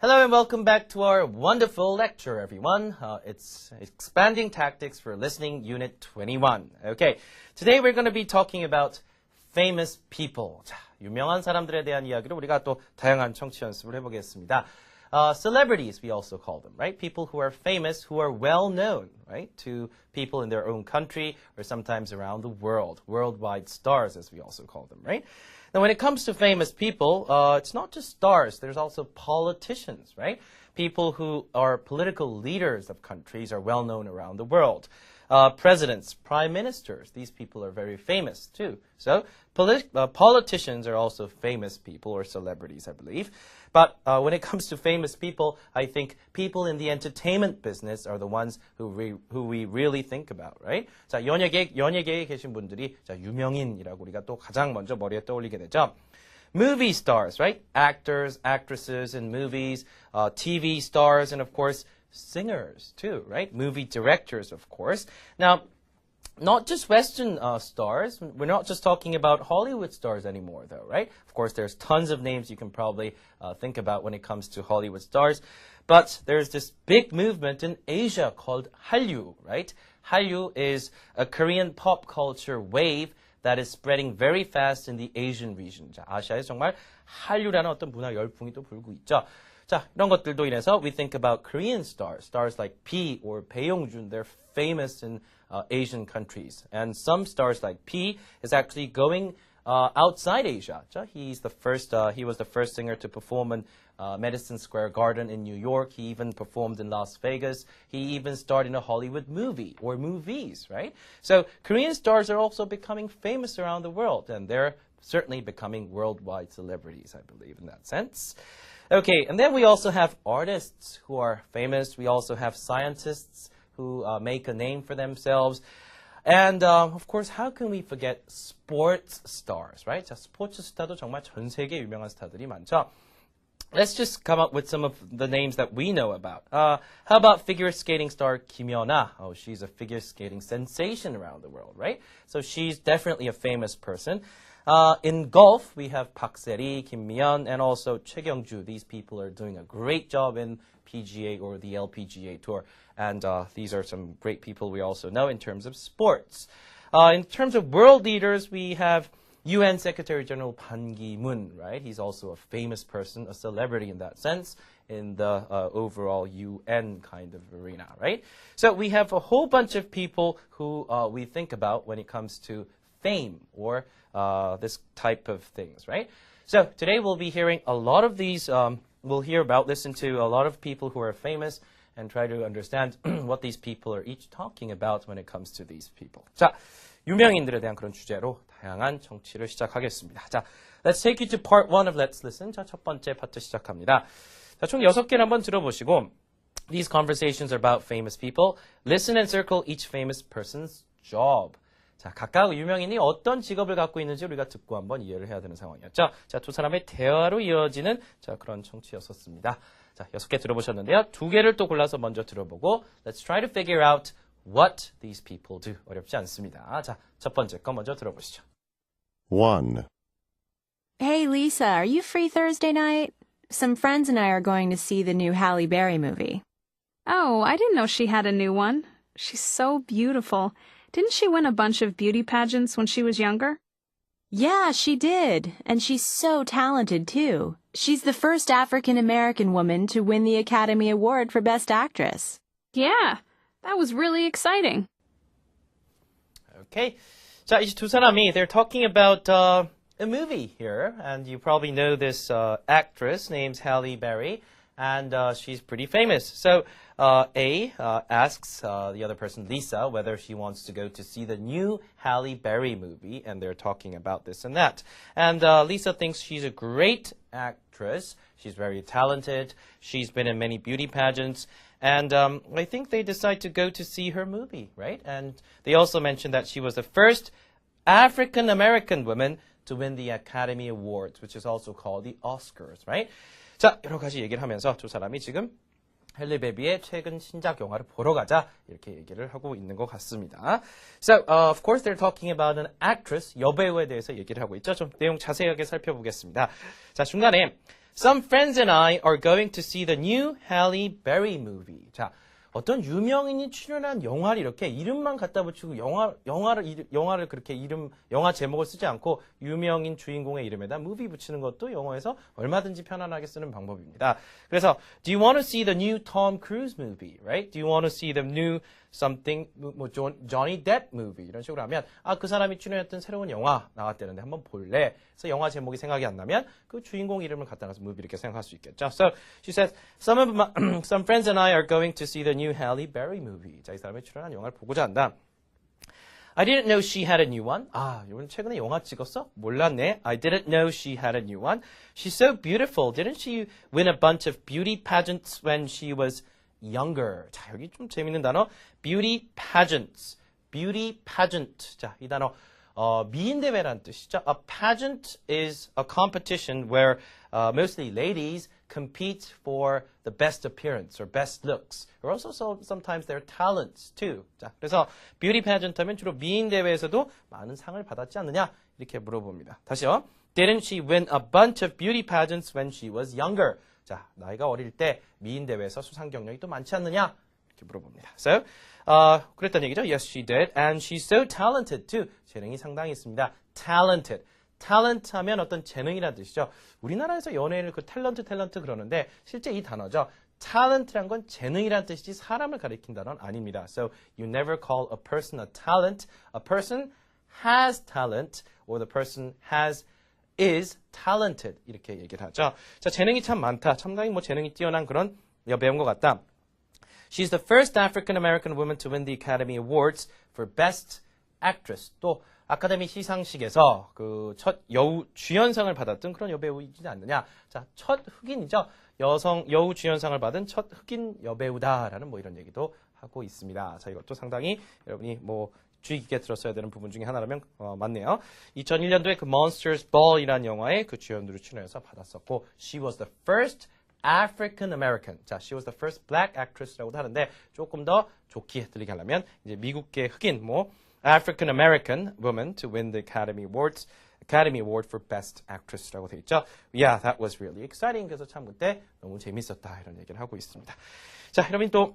Hello and welcome back to our wonderful lecture, everyone. It's Expanding Tactics for Listening, Unit 21. Okay, today we're going to be talking about famous people. 자, 유명한 사람들에 대한 이야기를 우리가 또 다양한 청취 연습을 해보겠습니다. Celebrities, we also call them, right? People who are famous, who are well known, right? To people in their own country or sometimes around the world. Worldwide stars, as we also call them, right? Now, when it comes to famous people, it's not just stars. There's also politicians, right? People who are political leaders of countries are well known around the world. Presidents, prime ministers, these people are very famous too. So politicians are also famous people or celebrities, I believe. But when it comes to famous people, I think people in the entertainment business are the ones who we really think about, right? 자, 연예계에 계신 분들이 자, 유명인이라고 우리가 또 가장 먼저 머리에 떠올리게 되죠. Movie stars, right? Actors, actresses in movies, TV stars, and of course, singers too, right? Movie directors, of course. Now, not just Western stars. We're not just talking about Hollywood stars anymore, though, right? Of course, there's tons of names you can probably think about when it comes to Hollywood stars. But there's this big movement in Asia called Hallyu, right? Hallyu is a Korean pop culture wave that is spreading very fast in the Asian region. 자, 아시아에서 정말 한류라는 어떤 문화 열풍이 또 불고 있죠. 자, 이런 것들도 인해서 we think about Korean stars, stars like P or Bae-yong-joon. They're famous in Asian countries. And some stars like P is actually going outside Asia. He was the first singer to perform in Madison Square Garden in New York. He even performed in Las Vegas. He even starred in a Hollywood movie or movies, right? So Korean stars are also becoming famous around the world, and they're certainly becoming worldwide celebrities, I believe, in that sense. Okay, and then we also have artists who are famous. We also have scientists who make a name for themselves. And, of course, how can we forget sports stars, right? 자, 스포츠 스타도 정말 전 세계 유명한 스타들이 많죠. Let's just come up with some of the names that we know about. How about figure skating star Kim Yeona? Oh, she's a figure skating sensation around the world, right? So she's definitely a famous person. In golf, we have Park Se-ri, Kim Mi-yeon, and also Choi Kyung-ju. These people are doing a great job in PGA or the LPGA Tour. And these are some great people we also know in terms of sports. In terms of world leaders, we have UN Secretary General Ban Ki-moon, right? He's also a famous person, a celebrity in that sense, in the overall UN kind of arena, right? So we have a whole bunch of people who we think about when it comes to fame or this type of things, right? So today we'll be hearing a lot of these, listen to a lot of people who are famous and try to understand what these people are each talking about when it comes to these people. 자, 유명인들에 대한 그런 주제로 다양한 정치를 시작하겠습니다. 자, let's take you to part 1 of Let's Listen. 자, 첫 번째 파트 시작합니다. 자, 총 6개를 한번 들어보시고 These conversations are about famous people. Listen and circle each famous person's job. 자, 각각 유명인이 어떤 직업을 갖고 있는지 우리가 듣고 한번 이해를 해야 되는 상황이었죠. 자, 두 사람의 대화로 이어지는 자, 그런 청취였었습니다. 자, 6개 들어보셨는데요. 2개를 또 골라서 먼저 들어보고 Let's try to figure out what these people do. 어렵지 않습니다. 자, 첫 번째 거 먼저 들어보시죠. 1. Hey, Lisa, are you free Thursday night? Some friends and I are going to see the new Halle Berry movie. Oh, I didn't know she had a new one. She's so beautiful. Didn't she win a bunch of beauty pageants when she was younger? Yeah, she did. And she's so talented, too. She's the first African-American woman to win the Academy Award for Best Actress. Yeah, that was really exciting. Okay. 자, 이제 두 사람이, they're talking about a movie here. And you probably know this actress named Halle Berry. And she's pretty famous. So A asks the other person, Lisa, whether she wants to go to see the new Halle Berry movie. And they're talking about this and that. And Lisa thinks she's a great actress. She's very talented. She's been in many beauty pageants. And I think they decide to go to see her movie, right? And they also mentioned that she was the first African-American woman to win the Academy Awards, which is also called the Oscars, right? 자, 여러 가지 얘기를 하면서 두 사람이 지금 헨리 베비의 최근 신작 영화를 보러 가자 이렇게 얘기를 하고 있는 것 같습니다. So, of course, they're talking about an actress, 여배우에 대해서 얘기를 하고 있죠. 좀 내용 자세하게 살펴보겠습니다. 자, 중간에 Some friends and I are going to see the new Halle Berry movie. 자, 어떤 유명인이 출연한 영화를 이렇게 이름만 갖다 붙이고 영화를 그렇게 영화 제목을 쓰지 않고 유명인 주인공의 이름에다 movie 붙이는 것도 영어에서 얼마든지 편안하게 쓰는 방법입니다. 그래서 do you want to see the new Tom Cruise movie, right? Do you want to see the new something 뭐 Johnny Depp movie 이런 식으로 하면 그 사람이 출연했던 새로운 영화 나왔다는데 한번 볼래? 그래서 영화 제목이 생각이 안 나면 그 주인공 이름을 갖다 놔서 movie 이렇게 생각할 수 있겠죠. So she says some friends and I are going to see the new Halle Berry movie. 자, 이 사람이 출연한 영화를 보고자 한다. I didn't know she had a new one. 이번 최근에 영화 찍었어? 몰랐네. I didn't know she had a new one. She's so beautiful. Didn't she win a bunch of beauty pageants when she was younger? 자, 여기 좀 재밌는 단어. beauty pageants. beauty pageant. 자, 이 단어 미인 대회라는 뜻이죠. A pageant is a competition where mostly ladies compete for the best appearance or best looks. Or also sometimes their talents too. 자, 그래서 beauty pageant 하면 주로 미인 대회에서도 많은 상을 받았지 않느냐? 이렇게 물어봅니다. 다시요. Didn't she win a bunch of beauty pageants when she was younger? 자, 나이가 어릴 때 미인 대회에서 수상 경력이 또 많지 않느냐? 이렇게 물어봅니다. So, 그랬던 얘기죠. Yes, she did. And she's so talented too. 재능이 상당히 있습니다. Talented. talent 하면 어떤 재능이라는 뜻이죠. 우리나라에서 연예인을 그 탤런트 그러는데 실제 이 단어죠. talent란 건 재능이라는 뜻이지 사람을 가리킨 단어는 아닙니다. So you never call a person a talent. A person has talent or the person is talented 이렇게 얘기를 하죠. 자, 재능이 참 많다. 상당히 뭐 재능이 뛰어난 그런 여배우인 것 같다. She's the first African American woman to win the Academy Awards for Best Actress. 또 아카데미 시상식에서 그 첫 여우 주연상을 받았던 그런 여배우이지 않느냐. 자, 첫 흑인이죠. 여우 주연상을 받은 첫 흑인 여배우다라는 뭐 이런 얘기도 하고 있습니다. 자, 이것도 상당히 여러분이 뭐 주의 깊게 들었어야 되는 부분 중에 하나라면 맞네요. 2001년도에 그 Monsters Ball이라는 영화에 그 주연으로 출연해서 받았었고 She was the first African American. 자, she was the first black actress라고도 하는데 조금 더 좋게 들리게 하려면 이제 미국계 흑인 뭐 African American woman to win the Academy Award for Best Actress라고 돼 있죠. Yeah, that was really exciting. 그래서 참 그때 너무 재밌었다 이런 얘기를 하고 있습니다. 자, 여러분 또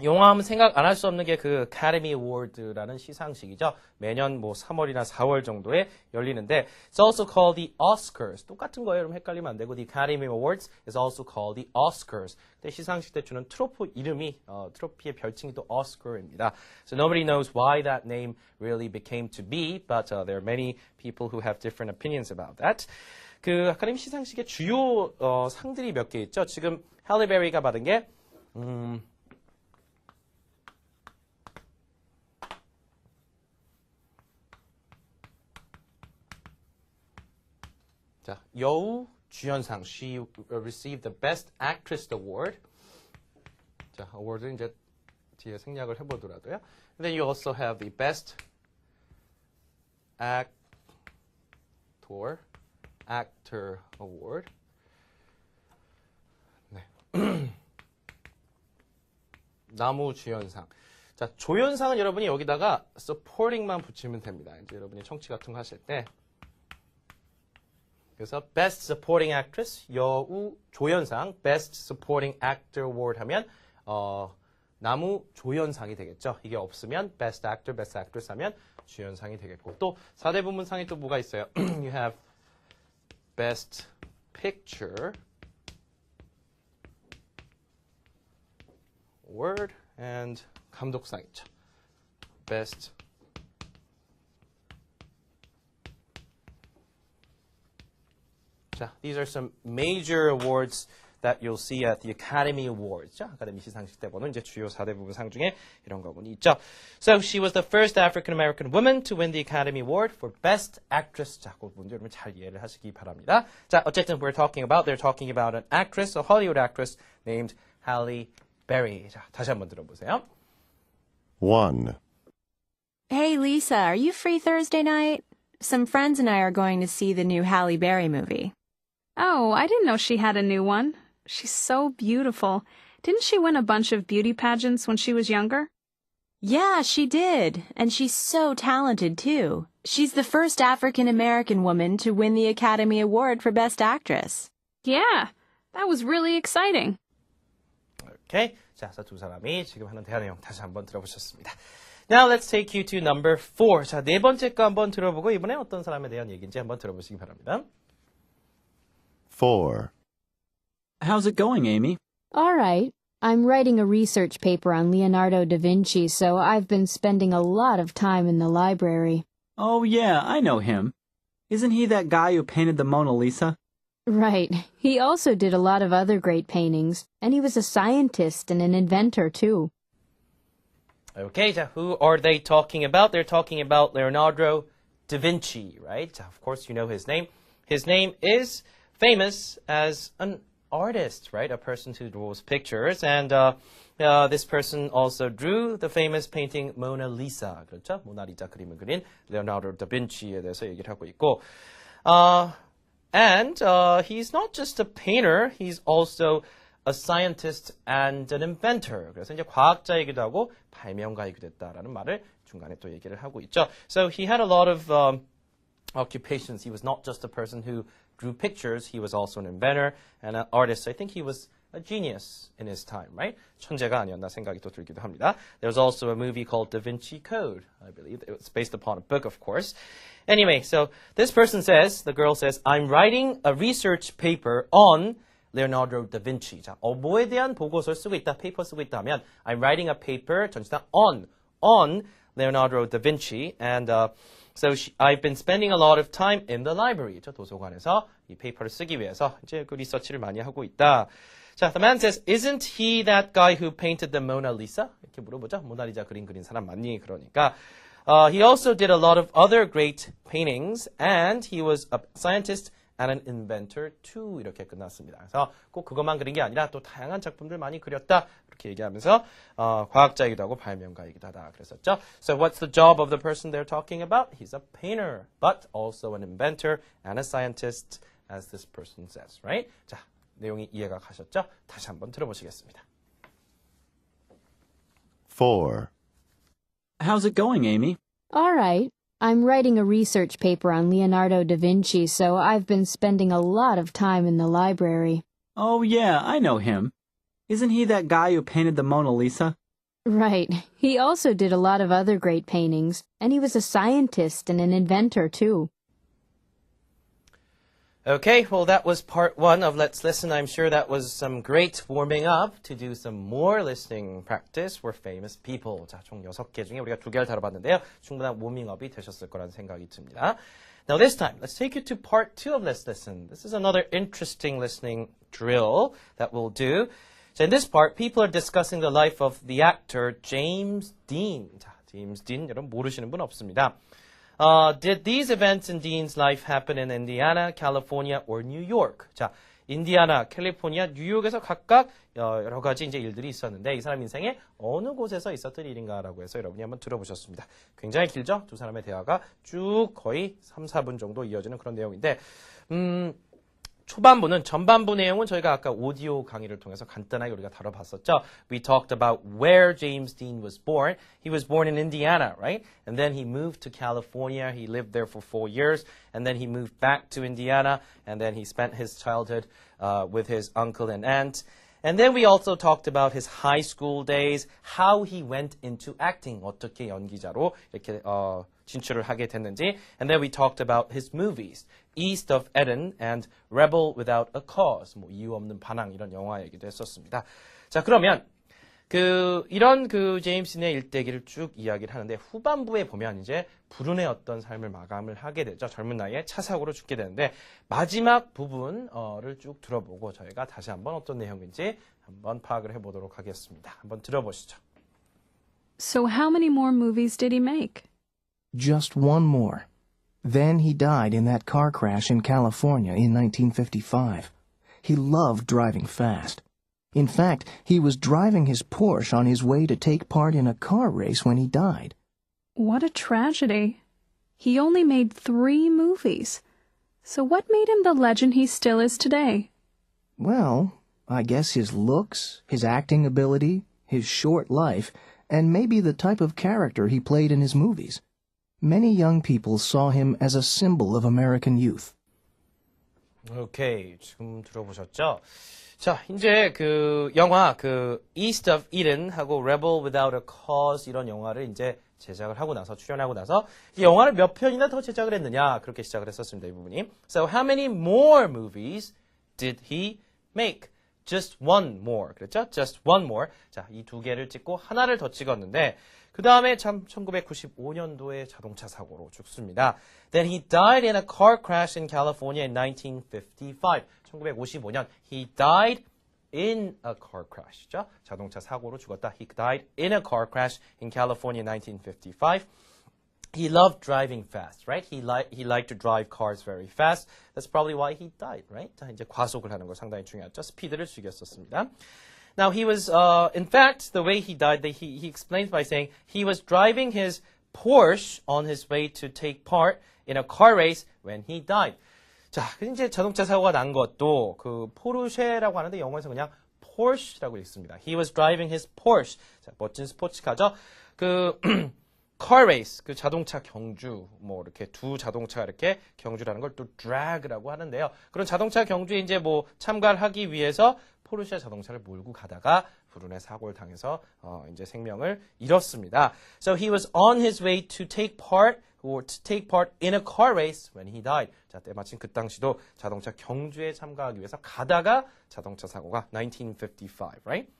영화하면 생각 안 할 수 없는 게 그 Academy Award라는 시상식이죠. 매년 뭐 3월이나 4월 정도에 열리는데 It's also called the Oscars. 똑같은 거예요. 여러분 헷갈리면 안 되고 The Academy Awards is also called the Oscars. 근데 시상식 때 주는 트로피 이름이 트로피의 별칭이 또 Oscar입니다. So nobody knows why that name really became to be, but there are many people who have different opinions about that. 그 아카데미 시상식의 주요 상들이 몇 개 있죠. 지금 할리 베리가 받은 게 자, 여우 주연상. She received the Best Actress Award. 자, award는 이제 뒤에 생략을 해보더라도요. And then you also have the Best Actor Award. 네. 나무 주연상. 자, 조연상은 여러분이 여기다가 supporting만 붙이면 됩니다. 이제 여러분이 청취 같은 거 하실 때. 그래서 Best Supporting Actress, 여우 조연상, Best Supporting Actor Award 하면 나무 조연상이 되겠죠. 이게 없으면 Best Actor, Best Actress 하면 주연상이 되겠고 또 4대 부문상이 또 뭐가 있어요? You have Best Picture Award and 감독상 있죠. Best 자, these are some major awards that you'll see at the Academy Awards. 자, 아카데미 시상식 때 보는 이제 주요 4대 부분 상 중에 이런 거군요. 있죠. So she was the first African American woman to win the Academy Award for Best Actress. 자, 그 부분도 여러분 잘 이해를 하시기 바랍니다. 자, 어쨌든 they're talking about an actress, a Hollywood actress named Halle Berry. 자, 다시 한번 들어보세요. 1. Hey, Lisa, are you free Thursday night? Some friends and I are going to see the new Halle Berry movie. Oh, I didn't know she had a new one. She's so beautiful. Didn't she win a bunch of beauty pageants when she was younger? Yeah, she did. And she's so talented, too. She's the first African American woman to win the Academy Award for Best Actress. Yeah, that was really exciting. Okay. 자, 그래서 두 사람이 지금 하는 대화 내용 다시 한번 들어보셨습니다. Now let's take you to number 4. 자, 네 번째 거 한번 들어보고 이번에 어떤 사람에 대한 얘기인지 한번 들어보시기 바랍니다. 4. How's it going, Amy? All right. I'm writing a research paper on Leonardo da Vinci, so I've been spending a lot of time in the library. Oh, yeah, I know him. Isn't he that guy who painted the Mona Lisa? Right. He also did a lot of other great paintings, and he was a scientist and an inventor, too. Okay, 자, who are they talking about? They're talking about Leonardo da Vinci, right? Of course, you know his name. His name is famous as an artist, right? A person who draws pictures. And this person also drew the famous painting Mona Lisa. 그렇죠? 모나리자 그림을 그린 레오나르도 다빈치에 대해서 얘기를 하고 있고. And he's not just a painter, he's also a scientist and an inventor. 그래서 이제 과학자이기도 하고 발명가이기도 했다라는 말을 중간에 또 얘기를 하고 있죠. So he had a lot of occupations. He was not just a person who drew pictures, he was also an inventor and an artist. I think he was a genius in his time, right? 천재가 아니었나 생각이 또 들기도 합니다. There's also a movie called Da Vinci Code, I believe. It was based upon a book, of course. Anyway, so this person says, the girl says, I'm writing a research paper on Leonardo da Vinci. 자, 뭐에 대한 보고서를 쓰고 있다, 페이퍼 쓰고 있다 하면 I'm writing a paper, 전치사 on Leonardo da Vinci. And so I've been spending a lot of time in the library. 저 도서관에서 이 페이퍼를 쓰기 위해서 이제 그 리서치를 많이 하고 있다. 자, the man says, isn't he that guy who painted the Mona Lisa? 이렇게 물어보죠. 모나리자 그림 그린 사람 맞니? 그러니까 he also did a lot of other great paintings and he was a scientist and an inventor too. 이렇게 끝났습니다. 그래서 꼭 그것만 그린 게 아니라 또 다양한 작품들 많이 그렸다. 이렇게 얘기하면서 과학자이기도 하고 발명가이기도 하다 그랬었죠. So what's the job of the person they're talking about? He's a painter, but also an inventor and a scientist, as this person says, right? 자, 내용이 이해가 가셨죠? 다시 한번 들어보시겠습니다. 4. How's it going, Amy? All right. I'm writing a research paper on Leonardo da Vinci, so I've been spending a lot of time in the library. Oh, yeah, I know him. Isn't he that guy who painted the Mona Lisa? Right. He also did a lot of other great paintings, and he was a scientist and an inventor, too. Okay, well, that was part 1 of Let's Listen. I'm sure that was some great warming up to do some more listening practice for famous people. 자, 총 6개 중에 우리가 2개를 다뤄봤는데요. 충분한 워밍업이 되셨을 거라는 생각이 듭니다. Now this time, let's take you to part 2 of Let's Listen. This is another interesting listening drill that we'll do. So in this part, people are discussing the life of the actor James Dean. 자, James Dean, 여러분 모르시는 분 없습니다. Did these events in Dean's life happen in Indiana, California, or New York? 자, 인디아나, 캘리포니아, 뉴욕에서 각각 여러 가지 이제 일들이 있었는데 이 사람 인생에 어느 곳에서 있었던 일인가라고 해서 여러분이 한번 들어보셨습니다. 굉장히 길죠? 두 사람의 대화가 쭉 거의 3, 4분 정도 이어지는 그런 내용인데 초반부는 전반부 내용은 저희가 아까 오디오 강의를 통해서 간단하게 우리가 다뤄봤었죠. We talked about where James Dean was born. He was born in Indiana, right? And then he moved to California. He lived there for 4 years. And then he moved back to Indiana. And then he spent his childhood with his uncle and aunt. And then we also talked about his high school days, how he went into acting, 어떻게 연기자로 이렇게 진출을 하게 됐는지. And then we talked about his movies, East of Eden and Rebel Without a Cause, 뭐 이유 없는 반항 이런 영화 얘기도 했었습니다. 자, 그러면 이런 제임스의 일대기를 쭉 이야기를 하는데 후반부에 보면 이제 불운의 어떤 삶을 마감을 하게 되죠. 젊은 나이에 차 사고로 죽게 되는데 마지막 부분을 쭉 들어보고 저희가 다시 한번 어떤 내용인지 한번 파악을 해보도록 하겠습니다. 한번 들어보시죠. So how many more movies did he make? Just one more. Then he died in that car crash in California in 1955. He loved driving fast. In fact, he was driving his Porsche on his way to take part in a car race when he died. What a tragedy. He only made 3 movies. So what made him the legend he still is today? Well, I guess his looks, his acting ability, his short life, and maybe the type of character he played in his movies. Many young people saw him as a symbol of American youth. 오케이. 지금 들어보셨죠? 자, 이제 그 영화 East of Eden하고 Rebel Without a Cause 이런 영화를 이제 제작을 하고 나서 출연하고 나서 이 영화를 몇 편이나 더 제작을 했느냐 그렇게 시작을 했었습니다. 이 부분이. So how many more movies did he make? Just one more. 그랬죠? Just one more. 자, 이 두 개를 찍고 하나를 더 찍었는데 그 다음에 참 1995년도에 자동차 사고로 죽습니다. Then he died in a car crash in California in 1955. 1955년 he died in a car crash죠. 자동차 사고로 죽었다. He died in a car crash in California in 1955. He loved driving fast, right? He liked to drive cars very fast. That's probably why he died, right? 자, 이제 과속을 하는 거 상당히 중요하죠. 스피드를 죽였었습니다. Now he was, in fact, the way he died, he explains by saying he was driving his Porsche on his way to take part in a car race when he died. 자, 이제 자동차 사고가 난 것도 그 포르쉐라고 하는데 영어에서 그냥 Porsche라고 읽습니다. He was driving his Porsche. 자, 멋진 스포츠카죠. 그 car race, 그 자동차 경주, 뭐 이렇게 두 자동차가 이렇게 경주라는 걸 또 drag라고 하는데요. 그런 자동차 경주에 이제 뭐 참가를 하기 위해서 포르쉐 자동차를 몰고 가다가 불운의 사고를 당해서 이제 생명을 잃었습니다. So he was on his way to take part in a car race when he died. 자, 때마침 그 당시도 자동차 경주에 참가하기 위해서 가다가 자동차 사고가 1955, right?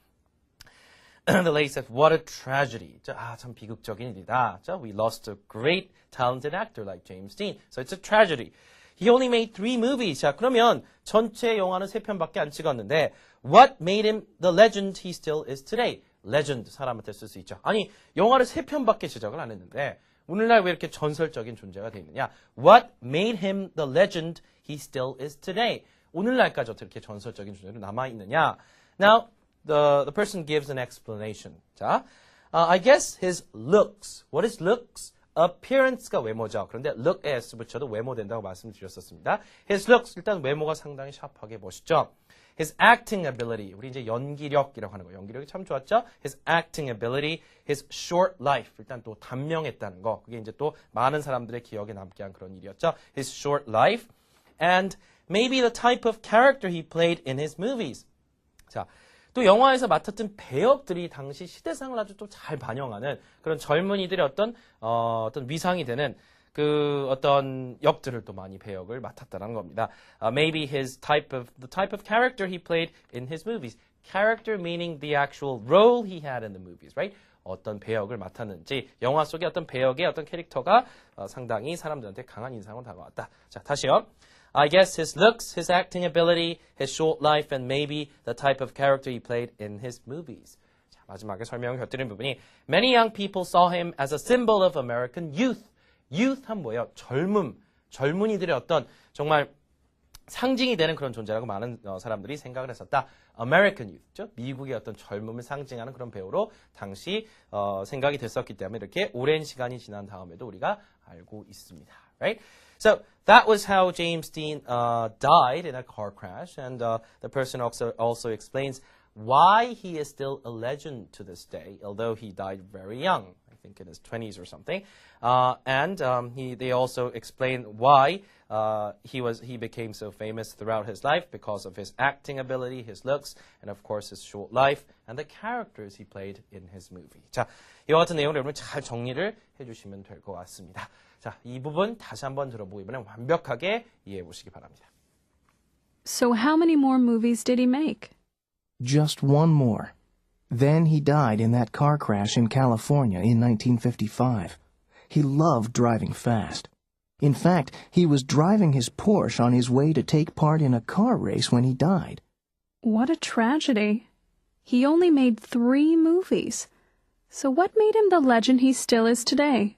The lady said, what a tragedy. 참 비극적인 일이다. We lost a great talented actor like James Dean. So it's a tragedy. He only made 3 movies. 자, 그러면 전체 영화는 3편밖에 안 찍었는데 What made him the legend he still is today? Legend, 사람한테 쓸 수 있죠. 아니, 영화를 3편밖에 제작을 안 했는데 오늘날 왜 이렇게 전설적인 존재가 돼 있느냐? What made him the legend he still is today? 오늘날까지 어떻게 전설적인 존재로 남아있느냐? Now, the person gives an explanation. 자, I guess his looks. What is looks? appearance가 외모죠. 그런데 look as 붙여도 외모 된다고 말씀드렸었습니다. His looks, 일단 외모가 상당히 샤프하게 멋있죠. His acting ability, 우리 이제 연기력이라고 하는 거, 연기력이 참 좋았죠. His acting ability, his short life, 일단 또 단명했다는 거, 그게 이제 또 많은 사람들의 기억에 남게 한 그런 일이었죠. His short life, and maybe the type of character he played in his movies. 자, 또 영화에서 맡았던 배역들이 당시 시대상을 아주 또 잘 반영하는 그런 젊은이들의 어떤 위상이 되는 그 어떤 역들을 또 많이 배역을 맡았다는 겁니다. Maybe the type of character he played in his movies. Character meaning the actual role he had in the movies, right? 어떤 배역을 맡았는지 영화 속의 어떤 배역의 어떤 캐릭터가 상당히 사람들한테 강한 인상을 다가왔다. 자, 다시요. I guess his looks, his acting ability, his short life, and maybe the type of character he played in his movies. 자, 마지막에 설명을 곁들인 부분이 Many young people saw him as a symbol of American youth. youth 한 뭐예요? 젊은이들의 어떤 정말 상징이 되는 그런 존재라고 많은 사람들이 생각을 했었다. American youth죠. 미국의 어떤 젊음을 상징하는 그런 배우로 당시 생각이 됐었기 때문에 이렇게 오랜 시간이 지난 다음에도 우리가 알고 있습니다. Right? So that was how James Dean died in a car crash, and the person also explains why he is still a legend to this day, although he died very young. I think in his 20s or something. They also explain why he became so famous throughout his life because of his acting ability, his looks, and of course his short life and the characters he played in his movie. 자, 이와 같은 내용을 여러분 잘 정리를 해주시면 될 것 같습니다. 자, 이 부분 다시 한번 들어보고 이번엔 완벽하게 이해해 보시기 바랍니다. So how many more movies did he make? Just one more. Then he died in that car crash in California in 1955. He loved driving fast. In fact, he was driving his Porsche on his way to take part in a car race when he died. What a tragedy. He only made 3 movies. So what made him the legend he still is today?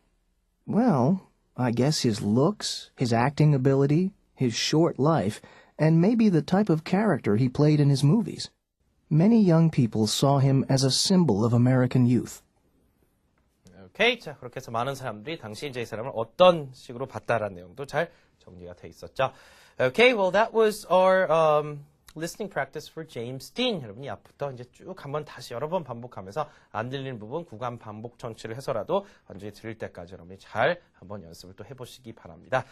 Well, I guess his looks, his acting ability, his short life, and maybe the type of character he played in his movies. Many young people saw him as a symbol of American youth. 오케이. 자, 그렇게 해서 많은 사람들이 당시 이제 이 사람을 어떤 식으로 봤다라는 내용도 잘 정리가 돼 있었죠. Okay, well that was our listening practice for James Dean. 여러분이 앞부터 이제 쭉 한번 다시 여러 번 반복하면서 안 들리는 부분 구간 반복 청취를 해서라도 완전히 들릴 때까지 여러분이 잘 한번 연습을 또 해보시기 바랍니다.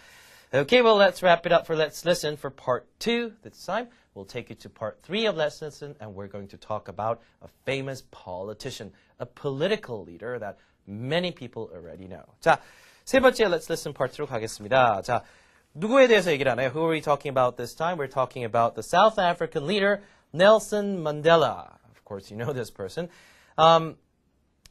Okay, well, let's wrap it up for Let's Listen for part 2 this time. We'll take you to part 3 of Let's Listen, and we're going to talk about a famous politician, a political leader that many people already know. 자, 세 번째 Let's Listen part 2로 가겠습니다. 자, 누구에 대해서 얘기를 하나요? Who are we talking about this time? We're talking about the South African leader, Nelson Mandela. Of course, you know this person.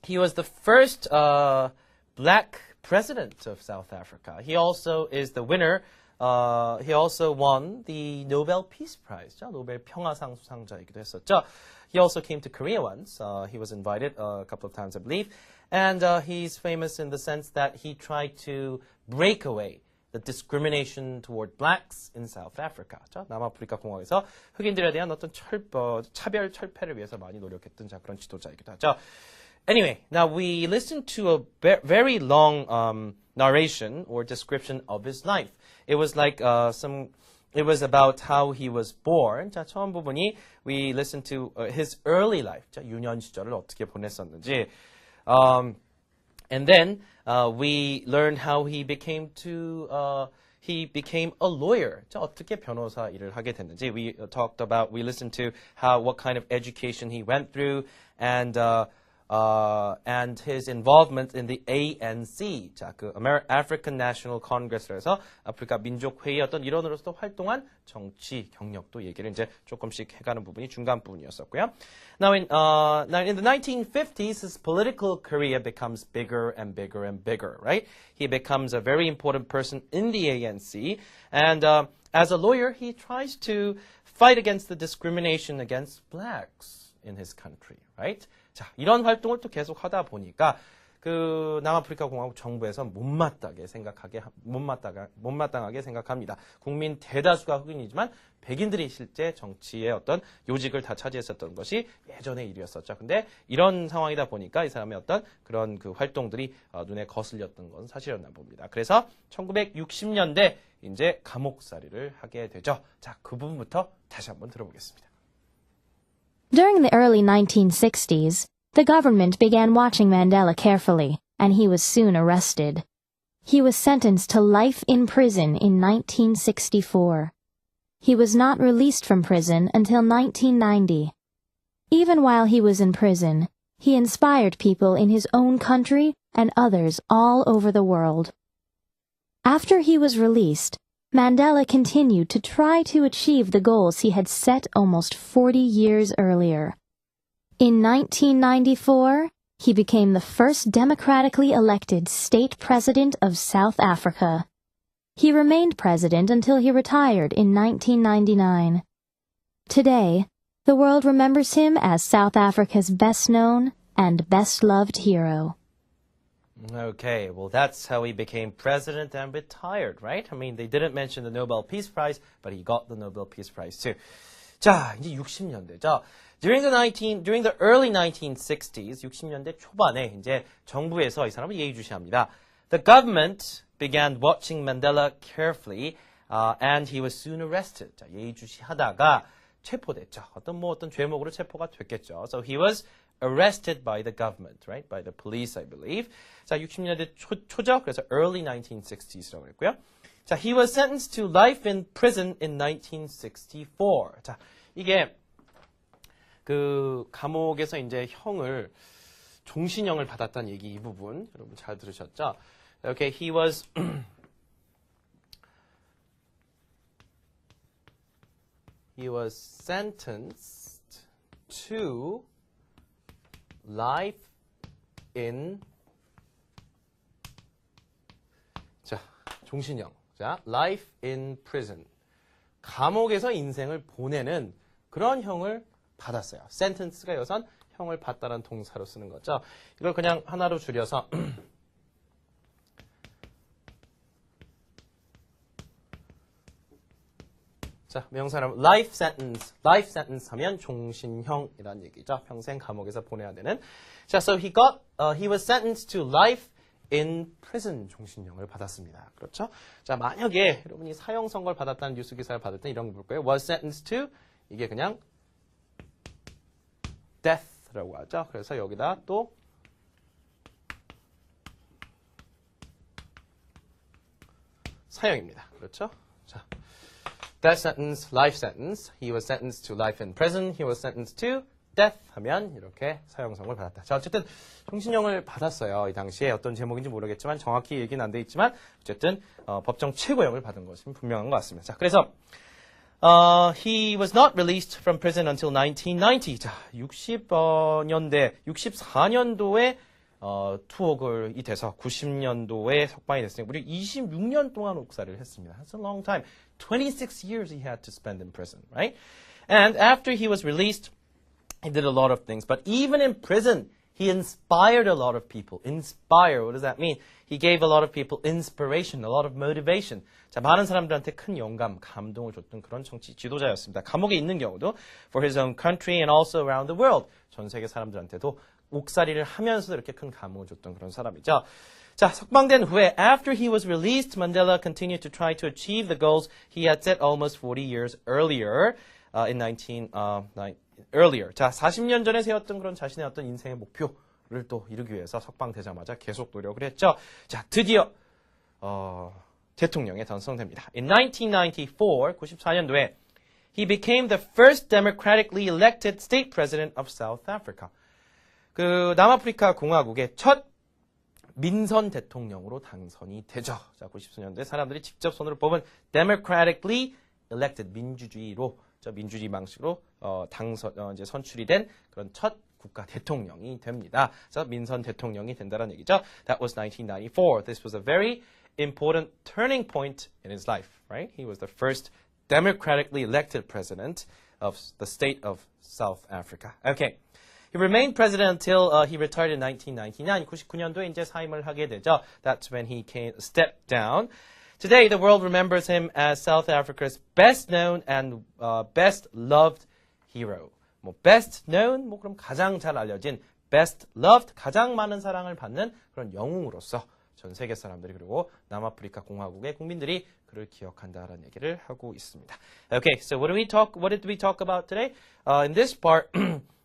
He was the first black president of South Africa. He also is the winner. He also won the Nobel Peace Prize. 노벨 평화상 수상자이기도 했었죠. He also came to Korea once. He was invited a couple of times, I believe. And he's famous in the sense that he tried to break away the discrimination toward blacks in South Africa. 남아프리카 공화국에서 흑인들에 대한 어떤 차별 철폐를 위해서 많이 노력했던 그런 지도자이기도 하죠. Anyway, now we listened to a very long narration or description of his life. It was like it was about how he was born. 자, 처음 부분이 we listened to his early life. 자, 유년 시절을 어떻게 보냈었는지. And then we learned how he became a lawyer. 자, 어떻게 변호사 일을 하게 됐는지. We listened to what kind of education he went through and his involvement in the ANC, 자, 그 African National Congress에서 아프리카 민족회의 어떤 일원으로서 활동한 정치 경력도 얘기를 이제 조금씩 해가는 부분이 중간 부분이었었고요. Now in the 1950s, his political career becomes bigger and bigger and bigger, right? He becomes a very important person in the ANC, and as a lawyer, he tries to fight against the discrimination against blacks in his country, right? 자, 이런 활동을 또 계속 하다 보니까 그 남아프리카 공화국 정부에서 못마땅하게 생각합니다. 국민 대다수가 흑인이지만 백인들이 실제 정치의 어떤 요직을 다 차지했었던 것이 예전의 일이었었죠. 근데 이런 상황이다 보니까 이 사람의 어떤 그런 그 활동들이 눈에 거슬렸던 건 사실이었나 봅니다. 그래서 1960년대 이제 감옥살이를 하게 되죠. 자, 그 부분부터 다시 한번 들어보겠습니다. During the early 1960s, the government began watching Mandela carefully, and he was soon arrested. He was sentenced to life in prison in 1964. He was not released from prison until 1990. Even while he was in prison, he inspired people in his own country and others all over the world. After he was released, Mandela continued to try to achieve the goals he had set almost 40 years earlier. In 1994, he became the first democratically elected state president of South Africa. He remained president until he retired in 1999. Today, the world remembers him as South Africa's best-known and best-loved hero. Okay, well, that's how he became president and retired, right? I mean, they didn't mention the Nobel Peace Prize, but he got the Nobel Peace Prize too. 자, 이제 60년대죠. During the early 1960s, 60년대 초반에 이제 정부에서 이 사람을 예의주시합니다. The government began watching Mandela carefully, and he was soon arrested. 자, 예의주시하다가 체포됐죠. 어떤 죄목으로 체포가 됐겠죠. So he was arrested by the government, right? By the police, I believe. 자, 60년대 초죠. 그래서 early 1960s라고 했고요. 자, he was sentenced to life in prison in 1964. 자, 이게 그 감옥에서 이제 종신형을 받았다는 얘기 이 부분 여러분 잘 들으셨죠? Okay, he was sentenced to life in 종신형. 자, life in prison. 감옥에서 인생을 보내는 그런 형을 받았어요. sentence가 여기선 형을 받다라는 동사로 쓰는 거죠. 이걸 그냥 하나로 줄여서 자, 명사는 life sentence 하면 종신형이라는 얘기죠. 평생 감옥에서 보내야 되는. 자, so he was sentenced to life in prison 종신형을 받았습니다. 그렇죠? 자, 만약에 여러분이 사형 선고를 받았다는 뉴스 기사를 받을 때 이런 거 볼 거예요. was sentenced to 이게 그냥 death라고 하죠. 그래서 여기다 또 사형입니다. 그렇죠? 자, death sentence, life sentence. He was sentenced to life in prison. He was sentenced to death 하면 이렇게 사형선고를 받았다. 자, 어쨌든 종신형을 받았어요. 이 당시에 어떤 제목인지 모르겠지만 정확히 얘기는 안 돼 있지만 어쨌든 법정 최고형을 받은 것은 분명한 것 같습니다. 자, 그래서 he was not released from prison until 1990. 자, 64년도에 투옥이 돼서 90년도에 석방이 됐으니까 무려 26년 동안 옥살이를 했습니다. That's a long time. 26 years he had to spend in prison, right? And after he was released, he did a lot of things. But even in prison, he inspired a lot of people. Inspire, what does that mean? He gave a lot of people inspiration, a lot of motivation. 자, 많은 사람들한테 큰 영감, 감동을 줬던 그런 정치 지도자였습니다. 감옥에 있는 경우도 for his own country and also around the world. 전 세계 사람들한테도 옥살이를 하면서 이렇게 큰 감흥을 줬던 그런 사람이죠. 자, 석방된 후에 after he was released, Mandela continued to try to achieve the goals he had set almost 40 years earlier earlier. 자, 40년 전에 세웠던 그런 자신의 어떤 인생의 목표를 또 이루기 위해서 석방되자마자 계속 노력을 했죠. 자, 드디어 대통령에 당선됩니다. In 1994, 94년도에 he became the first democratically elected state president of South Africa. 그 남아프리카 공화국의 첫 민선 대통령으로 당선이 되죠. 자, 94년도에 사람들이 직접 손으로 뽑은 democratically elected 민주주의로 민주주의 방식으로 이제 선출이 된 그런 첫 국가 대통령이 됩니다. 그래서 민선 대통령이 된다는 얘기죠. That was 1994. This was a very important turning point in his life, right? He was the first democratically elected president of the state of South Africa. Okay. He remained president until he retired in 1999. 99년도에 이제 사임을 하게 되죠. That's when he stepped down. Today, the world remembers him as South Africa's best known and best loved hero. 뭐 best known, 뭐 그럼 가장 잘 알려진, best loved, 가장 많은 사랑을 받는 그런 영웅으로서 전 세계 사람들이 그리고 남아프리카 공화국의 국민들이 그를 기억한다라는 얘기를 하고 있습니다. Okay, so what did we talk about today? In this part,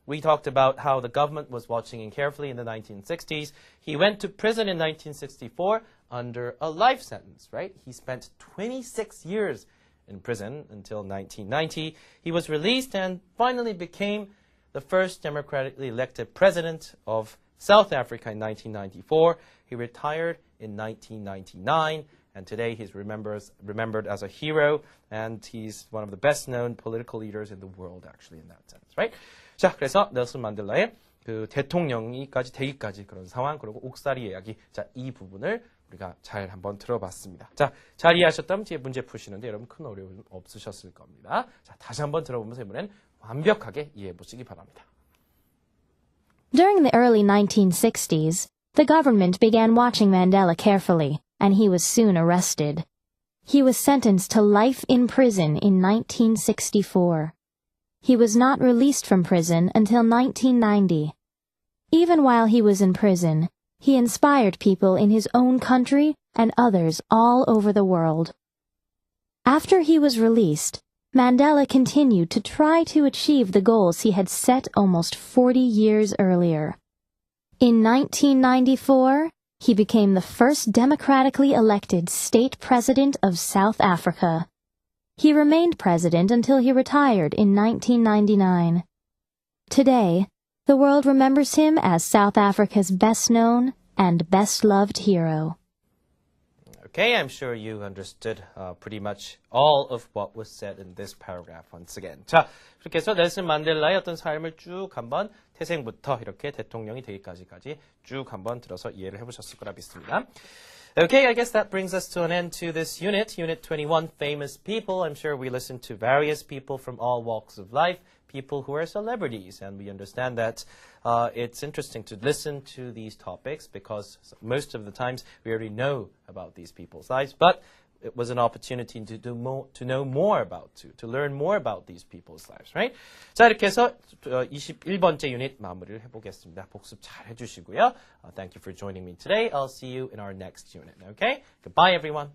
we talked about how the government was watching him carefully in the 1960s. He went to prison in 1964 under a life sentence, right? He spent 26 years in prison until 1990. He was released and finally became the first democratically elected president of South Africa in 1994. He retired in 1999. And today he's remembered as a hero, and he's one of the best-known political leaders in the world, actually, in that sense, right? 자, 그래서 넬슨 만델라의 그 대통령이까지 되기까지 그런 상황, 그리고 옥살이 이야기, 자, 이 부분을 우리가 잘 한번 들어봤습니다. 자, 잘 이해하셨다면 뒤에 문제 푸시는데 여러분 큰 어려움 없으셨을 겁니다. 자, 다시 한번 들어보면서 이번엔 완벽하게 이해해 보시기 바랍니다. During the early 1960s, the government began watching Mandela carefully, and he was soon arrested. He was sentenced to life in prison in 1964. He was not released from prison until 1990. Even while he was in prison, he inspired people in his own country and others all over the world. After he was released, Mandela continued to try to achieve the goals he had set almost 40 years earlier. In 1994, he became the first democratically elected state president of South Africa. He remained president until he retired in 1999. Today, the world remembers him as South Africa's best-known and best-loved hero. Okay, I'm sure you understood pretty much all of what was said in this paragraph once again. 자, 그렇게 해서 넬슨 만델라의 어떤 삶을 쭉 한번 태생부터 이렇게 대통령이 되기까지까지 쭉 한번 들어서 이해를 해보셨을 거라 믿습니다. Okay, I guess that brings us to an end to this unit, Unit 21, Famous People. I'm sure we listened to various people from all walks of life, people who are celebrities, and we understand that it's interesting to listen to these topics because most of the times we already know about these people's lives, but it was an opportunity to know more about, to learn more about these people's lives, right? 자, 이렇게 해서 21번째 유닛 마무리를 해보겠습니다. 복습 잘 해주시고요. Thank you for joining me today. I'll see you in our next unit, okay? Goodbye, everyone.